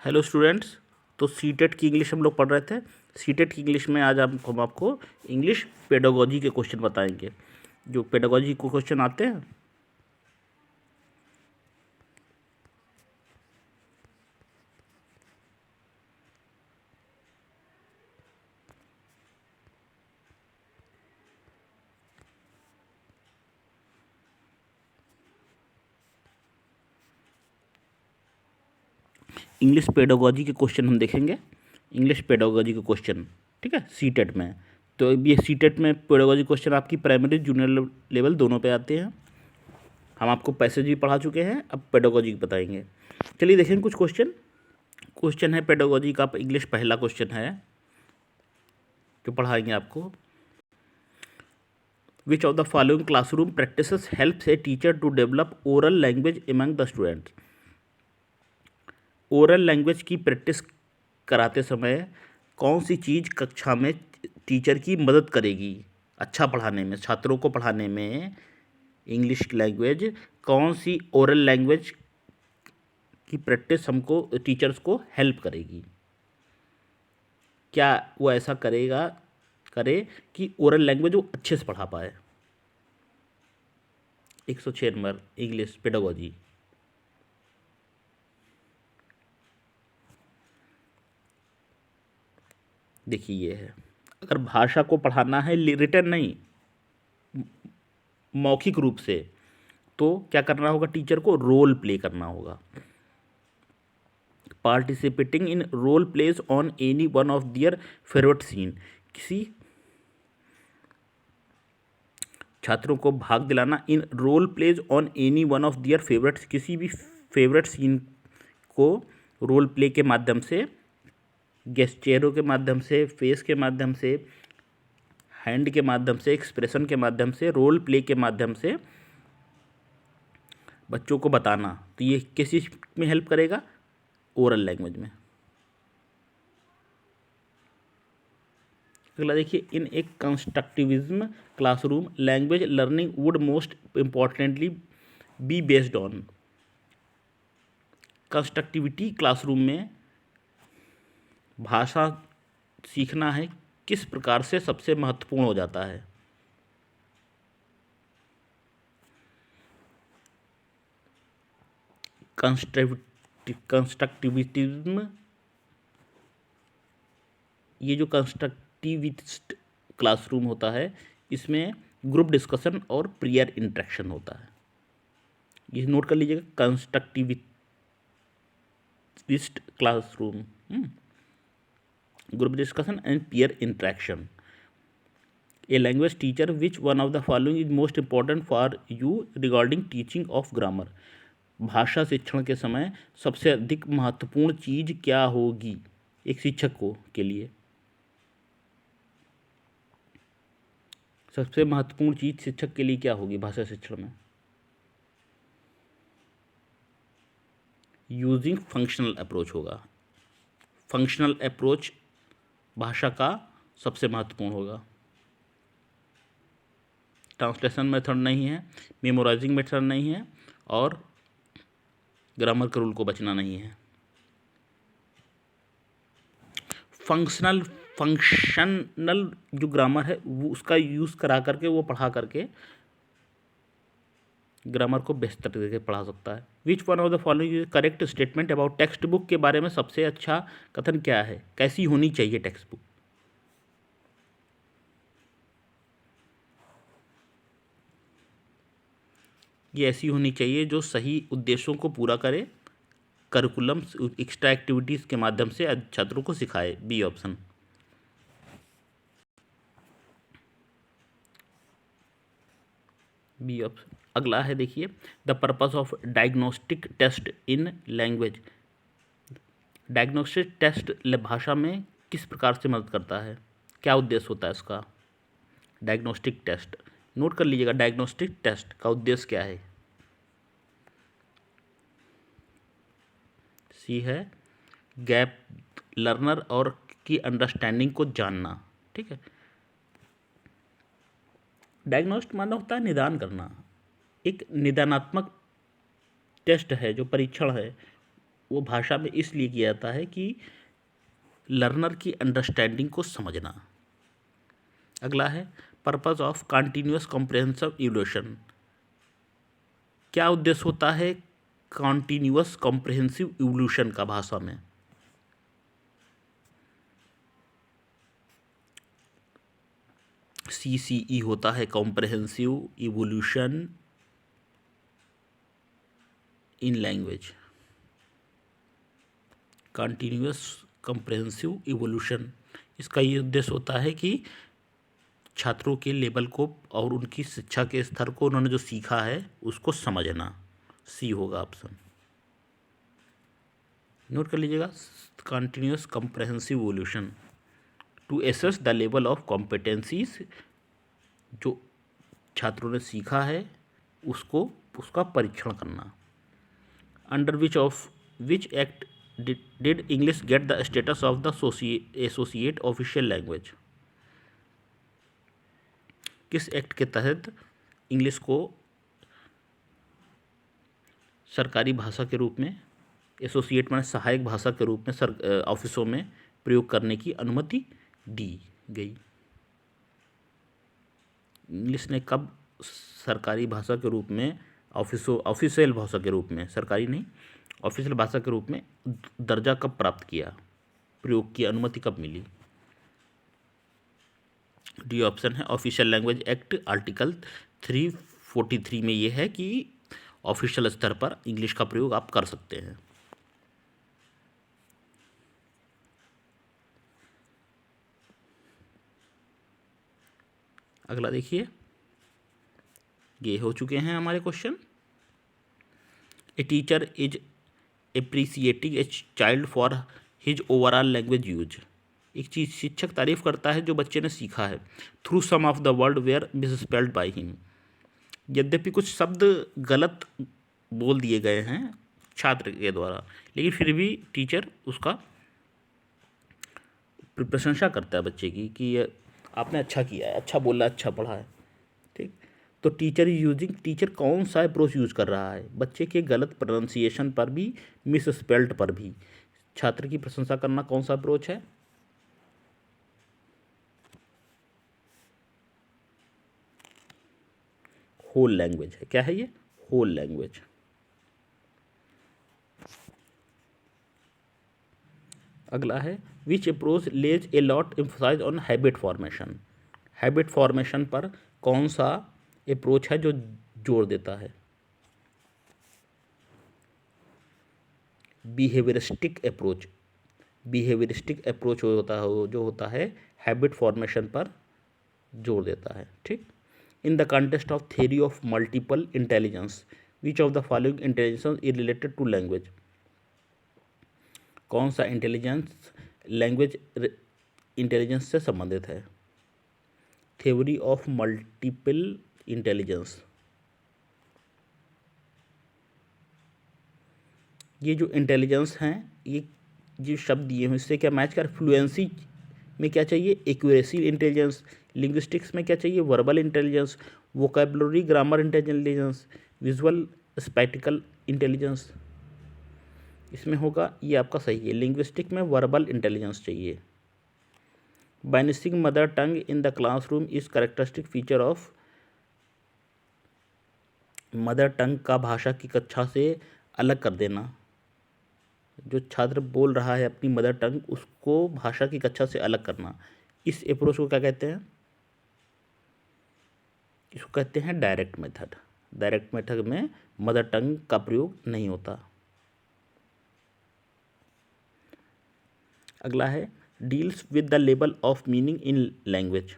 Hello students. तो CTET की English हम लोग पढ़ रहे थे। सीटेट की इंग्लिश में आज हम आपको इंग्लिश पेडागोजी के क्वेश्चन बताएंगे। जो पेडागोजी को क्वेश्चन आते हैं, इंग्लिश पेडागोजी के क्वेश्चन हम देखेंगे। इंग्लिश पेडागोजी के क्वेश्चन, ठीक है, सीटेट में। तो ये सीटेट में पेडागोजी क्वेश्चन आपकी प्राइमरी जूनियर लेवल दोनों पे आते हैं। हम आपको पैसेज भी पढ़ा चुके हैं, अब पेडागोजी बताएंगे। चलिए देखेंगे कुछ क्वेश्चन। क्वेश्चन है पेडागोजी का, इंग्लिश पहला क्वेश्चन है जो पढ़ाएंगे आपको। Which of the following classroom practices helps a teacher to develop oral language among the students? Oral language की प्रैक्टिस कराते समय कौन सी चीज़ कक्षा में टीचर की मदद करेगी अच्छा पढ़ाने में, छात्रों को पढ़ाने में इंग्लिश लैंग्वेज? कौन सी ओरल लैंग्वेज की प्रैक्टिस हमको टीचर्स को हेल्प करेगी? क्या वो ऐसा करे कि ओरल लैंग्वेज वो अच्छे से पढ़ा पाए? 106 नंबर इंग्लिश पेडागोजी। देखिए ये है, अगर भाषा को पढ़ाना है रिटन नहीं, मौखिक रूप से, तो क्या करना होगा? टीचर को रोल प्ले करना होगा। Participating in role plays on any one of their favourite scene, किसी छात्रों को भाग दिलाना in role plays on any one of their favourites, किसी भी फेवरेट सीन को रोल प्ले के माध्यम से, गेस्चेरों के माध्यम से, फेस के माध्यम से, हैंड के माध्यम से, एक्सप्रेशन के माध्यम से, रोल प्ले के माध्यम से बच्चों को बताना। तो ये किस चीज़ में हेल्प करेगा? ओरल लैंग्वेज में। अगला देखिए, इन एक constructivism classroom language learning would most importantly be based on. Constructivity classroom में भाषा सीखना है किस प्रकार से सबसे महत्वपूर्ण हो जाता है? कंस्ट्रक्टिविज्म, ये जो कंस्ट्रक्टिविस्ट क्लासरूम होता है, इसमें ग्रुप डिस्कशन और पीयर इंटरेक्शन होता है। ये नोट कर लीजिएगा, constructivist classroom, group discussion and peer interaction. A language teacher, which one of the following is most important for you regarding teaching of grammar? भाषा शिक्षण के समय सबसे अधिक महत्वपूर्ण चीज़ क्या होगी एक शिक्षक को के लिए? सबसे महत्वपूर्ण चीज़ शिक्षक के लिए क्या होगी भाषा शिक्षण में? यूजिंग फंक्शनल अप्रोच होगा। फंक्शनल अप्रोच भाषा का सबसे महत्वपूर्ण होगा। ट्रांसलेशन मेथड नहीं है, मेमोराइजिंग मेथड नहीं है, और ग्रामर के रूल को बचना नहीं है। फंक्शनल जो ग्रामर है वो उसका यूज़ करा करके, वो पढ़ा करके ग्रामर को बेहतर तरीके से पढ़ा सकता है। Which one of the following is correct statement about text book के बारे में सबसे अच्छा कथन क्या है? कैसी होनी चाहिए टेक्स्ट बुक? ये ऐसी होनी चाहिए जो सही उद्देश्यों को पूरा करे, करिकुलम एक्स्ट्रा एक्टिविटीज़ के माध्यम से छात्रों को सिखाए। B option. B option. अगला है देखिए, the purpose of diagnostic test in language. Diagnostic test भाषा में किस प्रकार से मदद करता है? क्या उद्देश्य होता है इसका? डायग्नोस्टिक टेस्ट नोट कर लीजिएगा, डायग्नोस्टिक टेस्ट का उद्देश्य क्या है? सी है गैप लर्नर और की अंडरस्टैंडिंग को जानना। ठीक है, डायग्नोस्ट माना होता है निदान करना। एक निदानात्मक टेस्ट है, जो परीक्षण है, वो भाषा में इसलिए किया जाता है कि लर्नर की अंडरस्टैंडिंग को समझना। अगला है purpose of continuous comprehensive evolution. क्या उद्देश्य होता है कॉन्टीन्यूअस कॉम्प्रिहेंसिव इवोल्यूशन का भाषा में? CCE होता है comprehensive evolution in language. Continuous comprehensive evolution, इसका ये उद्देश्य होता है कि छात्रों के लेवल को और उनकी शिक्षा के स्तर को, उन्होंने जो सीखा है उसको समझना। सी होगा ऑप्शन, नोट कर लीजिएगा। Continuous comprehensive evolution to assess the level of competencies, जो छात्रों ने सीखा है उसको, उसका परीक्षण करना। Under which act did English get the status of the associate official language? किस एक्ट के तहत इंग्लिश को सरकारी भाषा के रूप में, एसोसिएट माने सहायक भाषा के रूप में ऑफिसों में प्रयोग करने की अनुमति दी गई? इंग्लिश ने कब सरकारी भाषा के रूप में, ऑफिशियल भाषा के रूप में, सरकारी नहीं, ऑफिशियल भाषा के रूप में दर्जा कब प्राप्त किया, प्रयोग की अनुमति कब मिली? डी ऑप्शन है ऑफिशियल लैंग्वेज एक्ट आर्टिकल 343 में ये है कि ऑफिशियल स्तर पर इंग्लिश का प्रयोग आप कर सकते हैं। अगला देखिए, ये हो चुके हैं हमारे question. A teacher is appreciating a child for his overall language use. एक चीज शिक्षक तारीफ करता है जो बच्चे ने सीखा है, through some of the word were misspelled by him. यद्यपि कुछ शब्द गलत बोल दिए गए हैं छात्र के द्वारा, लेकिन फिर भी टीचर उसका प्रशंसा करता है बच्चे की कि आपने अच्छा किया है, अच्छा बोला, अच्छा पढ़ा है। ठीक, तो टीचर कौन सा अप्रोच यूज कर रहा है? बच्चे के गलत प्रोनाउंसिएशन पर भी, मिस स्पेल्ड पर भी छात्र की प्रशंसा करना कौन सा अप्रोच है? होल लैंग्वेज है। क्या है ये? Whole language. अगला है which approach lays a lot emphasise on habit formation. Habit formation पर कौन सा अप्रोच है जो जोर देता है? Behaviouristic approach. बिहेवियरिस्टिक अप्रोच जो होता है हैबिट फॉर्मेशन पर जोर देता है। ठीक, in the context of theory of multiple intelligence which of the following intelligence is related to language. कौन सा इंटेलिजेंस लैंग्वेज इंटेलिजेंस से संबंधित है? Theory of multiple intelligence. ये जो इंटेलिजेंस हैं, ये जो शब्द दिए हैं इससे क्या मैच कर? फ्लुएंसी में क्या चाहिए? Accuracy intelligence. लिंग्विस्टिक्स में क्या चाहिए? Verbal intelligence. Vocabulary grammar intelligence. Visual spatial intelligence. इसमें होगा ये आपका सही है, लिंग्विस्टिक में वर्बल इंटेलिजेंस चाहिए। Banishing mother tongue in the classroom is characteristic feature of. Mother tongue का भाषा की कक्षा से अलग कर देना। जो छात्र बोल रहा है अपनी मदर टंग, उसको भाषा की कक्षा से अलग करना, इस अप्रोच को क्या कहते हैं? इसको कहते हैं डायरेक्ट मेथड। डायरेक्ट मेथड में मदर टंग का प्रयोग नहीं होता। अगला है deals with the level of meaning in language.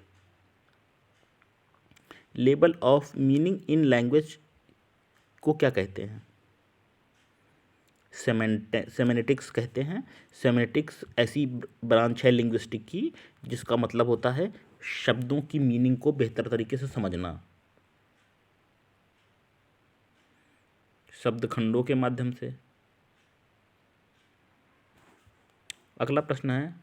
Level of meaning in language को क्या कहते हैं? सेमेटिक्स कहते हैं। सेमेटिक्स ऐसी ब्रांच है लिंग्विस्टिक की जिसका मतलब होता है शब्दों की मीनिंग को बेहतर तरीके से समझना, शब्द खंडों के माध्यम से। अगला प्रश्न है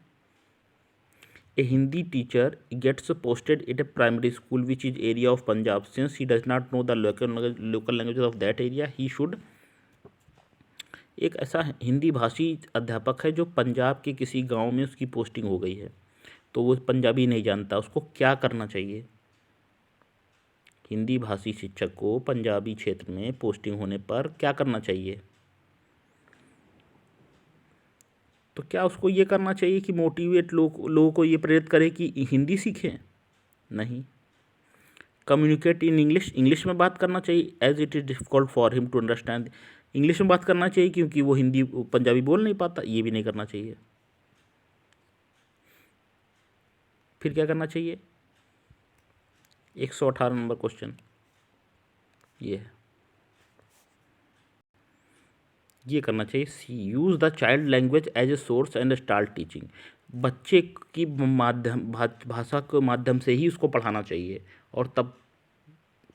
a Hindi teacher gets posted in a primary school which is area of Punjab since he does not know the local language of that area he should. एक ऐसा हिंदी भाषी अध्यापक है जो पंजाब के किसी गांव में उसकी पोस्टिंग हो गई है, तो वो पंजाबी नहीं जानता, उसको क्या करना चाहिए? हिंदी भाषी शिक्षक को पंजाबी क्षेत्र में पोस्टिंग होने पर क्या करना चाहिए? तो क्या उसको ये करना चाहिए कि मोटिवेट लोगों को ये प्रेरित करे कि हिंदी सीखें? नहीं। कम्युनिकेट इन इंग्लिश, इंग्लिश में बात करना चाहिए, as it is difficult for him to understand, English में बात करना चाहिए क्योंकि वो हिंदी पंजाबी बोल नहीं पाता, ये भी नहीं करना चाहिए। फिर क्या करना चाहिए? 118 नंबर क्वेश्चन ये है, ये करना चाहिए, C use the child language as a source and start teaching, बच्चे की भाषा के माध्यम से ही उसको पढ़ाना चाहिए और तब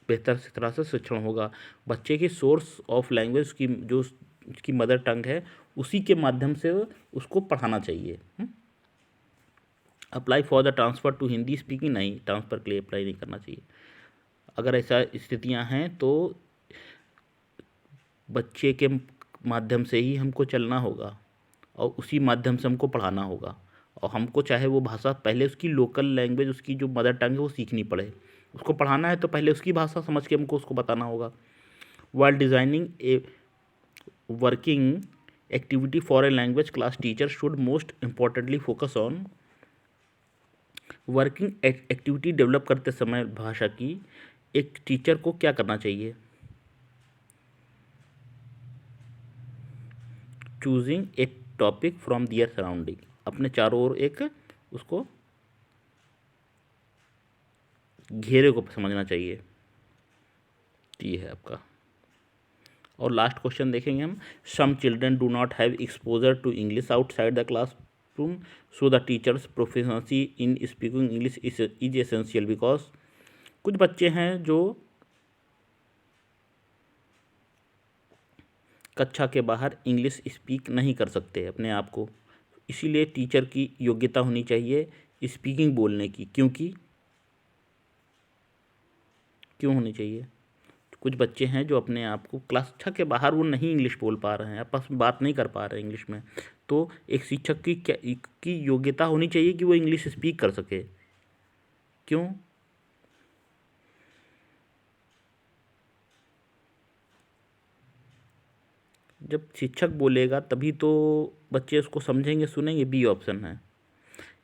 बेहतर तरह से शिक्षण होगा। बच्चे की सोर्स ऑफ लैंग्वेज की जो उसकी मदर टंग है उसी के माध्यम से उसको पढ़ाना चाहिए। Apply for the transfer to Hindi speaking, नहीं, ट्रांसफ़र के लिए अप्लाई नहीं करना चाहिए। अगर ऐसा स्थितियां हैं तो बच्चे के माध्यम से ही हमको चलना होगा और उसी माध्यम से हमको पढ़ाना होगा, और हमको चाहे वो भाषा पहले उसकी लोकल लैंग्वेज उसकी जो मदर टंग है वो सीखनी पड़े, उसको पढ़ाना है तो पहले उसकी भाषा समझ के हमको उसको बताना होगा। While designing a working activity for a language class, teacher should most importantly focus on working activity develop करते समय भाषा की एक टीचर को क्या करना चाहिए? Choosing a topic from their surrounding, अपने चारों ओर एक उसको घेरे को समझना चाहिए। ये है आपका। और लास्ट क्वेश्चन देखेंगे हम, some children do not have exposure to English outside the classroom, so the teacher's proficiency in speaking English is essential, because कुछ बच्चे हैं जो कक्षा के बाहर इंग्लिश स्पीक नहीं कर सकते अपने आप को, इसीलिए टीचर की योग्यता होनी चाहिए स्पीकिंग बोलने की। क्यों होनी चाहिए? कुछ बच्चे हैं जो अपने आप को क्लास कक्षा के बाहर वो नहीं इंग्लिश बोल पा रहे हैं, आपस में बात नहीं कर पा रहे हैं इंग्लिश में, तो एक शिक्षक की योग्यता होनी चाहिए कि वो इंग्लिश स्पीक कर सके। क्यों? जब शिक्षक बोलेगा तभी तो बच्चे उसको समझेंगे सुनेंगे, बी ऑप्शन है।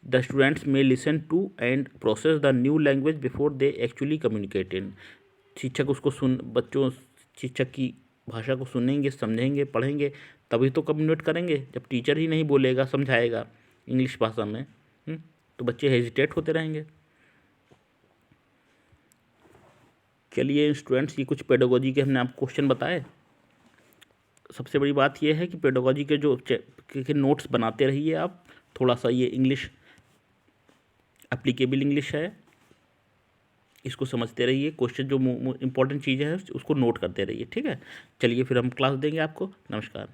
The students may listen to and process the new language before they actually communicated, शिक्षक उसको बच्चों शिक्षक की भाषा को सुनेंगे, समझेंगे, पढ़ेंगे, तभी तो कम्युनिकेट करेंगे। जब टीचर ही नहीं बोलेगा, समझाएगा इंग्लिश भाषा में, तो बच्चे हेजिटेट होते रहेंगे। चलिए स्टूडेंट्स, ये कुछ पेडागोजी के हमने आपको क्वेश्चन बताए। सबसे बड़ी बात यह है कि पेडागोजी के जो के नोट्स बनाते रहिए आप, थोड़ा सा ये इंग्लिश एप्लीकेबल इंग्लिश है, इसको समझते रहिए, क्वेश्चन जो इंपॉर्टेंट चीज़ें हैं उसको नोट करते रहिए, ठीक है। चलिए फिर हम क्लास देंगे आपको। नमस्कार।